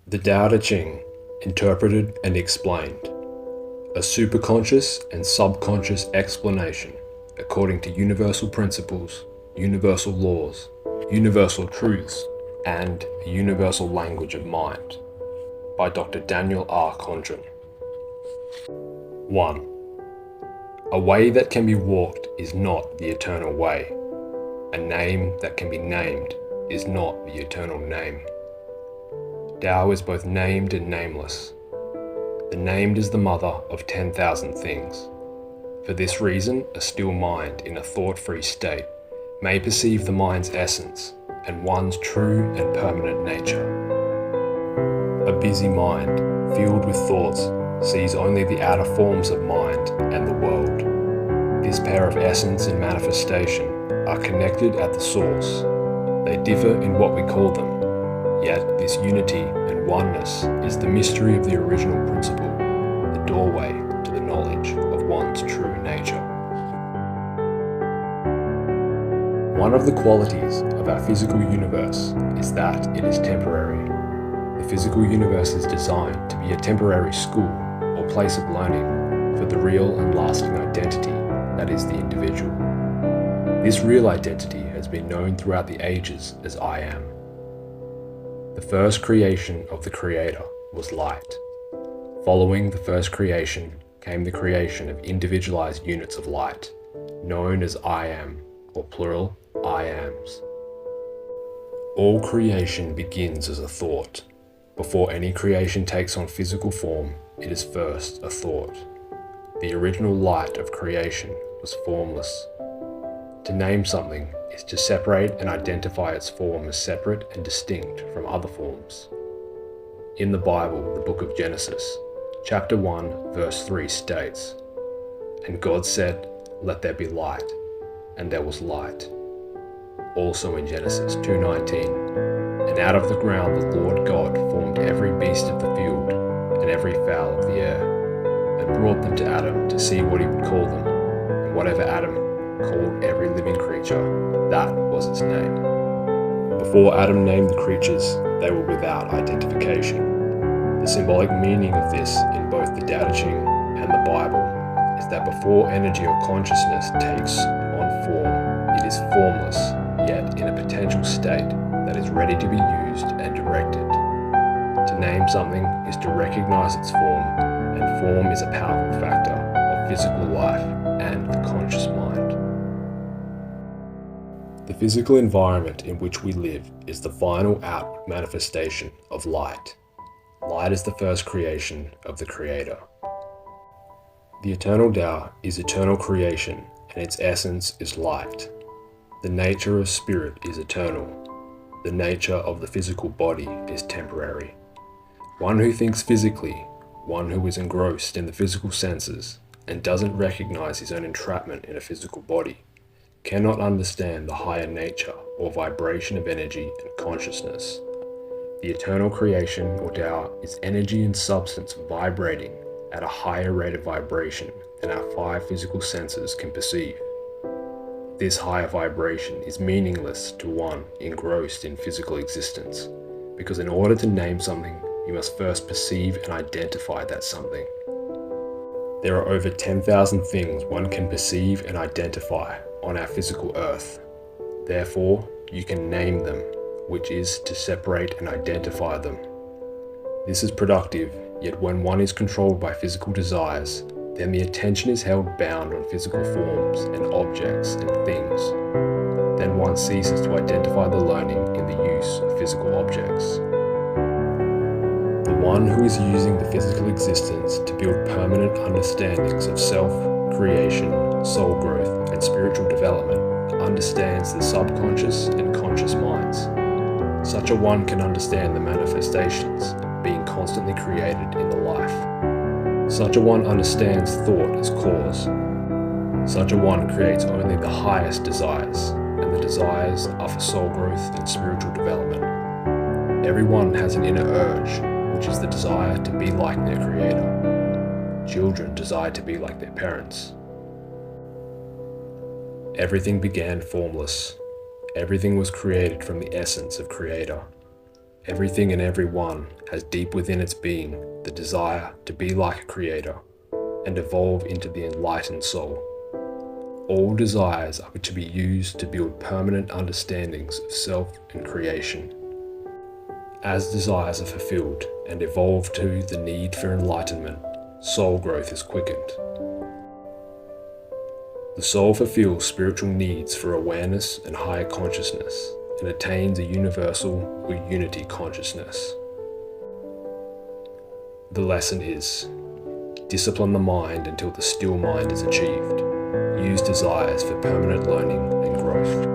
The Tao Te Ching, interpreted and explained. A superconscious and subconscious explanation according to universal principles, universal laws, universal truths, and the universal language of mind. By Dr. Daniel R. Condron. 1. A way that can be walked is not the eternal way. A name that can be named is not the eternal name. Tao is both named and nameless. The named is the mother of 10,000 things. For this reason, a still mind in a thought-free state may perceive the mind's essence and one's true and permanent nature. A busy mind, filled with thoughts, sees only the outer forms of mind and the world. This pair of essence and manifestation are connected at the source. They differ in what we call them. Yet this unity and oneness is the mystery of the original principle, the doorway to the knowledge of one's true nature. One of the qualities of our physical universe is that it is temporary. The physical universe is designed to be a temporary school or place of learning for the real and lasting identity that is the individual. This real identity has been known throughout the ages as I am. The first creation of the Creator was light. Following the first creation came the creation of individualized units of light, known as I am, or plural, I ams. All creation begins as a thought. Before any creation takes on physical form, it is first a thought. The original light of creation was formless. To name something is to separate and identify its form as separate and distinct from other forms. In the Bible, the book of Genesis, chapter 1, verse 3 states, "And God said, let there be light, and there was light." Also in Genesis 2:19, "And out of the ground the Lord God formed every beast of the field, and every fowl of the air, and brought them to Adam to see what he would call them. And whatever Adam called every living creature, that was its name." Before Adam named the creatures, they were without identification. The symbolic meaning of this in both the Tao Te Ching and the Bible is that before energy or consciousness takes on form, it is formless, yet in a potential state that is ready to be used and directed. To name something is to recognize its form, and form is a powerful factor of physical life and the conscious mind. The physical environment in which we live is the final outward manifestation of light. Light is the first creation of the Creator. The eternal Tao is eternal creation, and its essence is light. The nature of spirit is eternal. The nature of the physical body is temporary. One who thinks physically, one who is engrossed in the physical senses, and doesn't recognize his own entrapment in a physical body, cannot understand the higher nature or vibration of energy and consciousness. The eternal creation, or Tao, is energy and substance vibrating at a higher rate of vibration than our 5 physical senses can perceive. This higher vibration is meaningless to one engrossed in physical existence, because in order to name something, you must first perceive and identify that something. There are over 10,000 things one can perceive and identify on our physical earth. Therefore, you can name them, which is to separate and identify them. This is productive, yet when one is controlled by physical desires, then the attention is held bound on physical forms and objects and things. Then one ceases to identify the learning in the use of physical objects. The one who is using the physical existence to build permanent understandings of self, creation, soul growth, and spiritual development understands the subconscious and conscious minds. Such a one can understand the manifestations being constantly created in the life. Such a one understands thought as cause. Such a one creates only the highest desires, and the desires are for soul growth and spiritual development. Everyone has an inner urge, which is the desire to be like their Creator. Children desire to be like their parents. Everything began formless. Everything was created from the essence of Creator. Everything and everyone has deep within its being the desire to be like a creator and evolve into the enlightened soul. All desires are to be used to build permanent understandings of self and creation. As desires are fulfilled and evolve to the need for enlightenment, soul growth is quickened. The soul fulfills spiritual needs for awareness and higher consciousness and attains a universal or unity consciousness. The lesson is: discipline the mind until the still mind is achieved. Use desires for permanent learning and growth.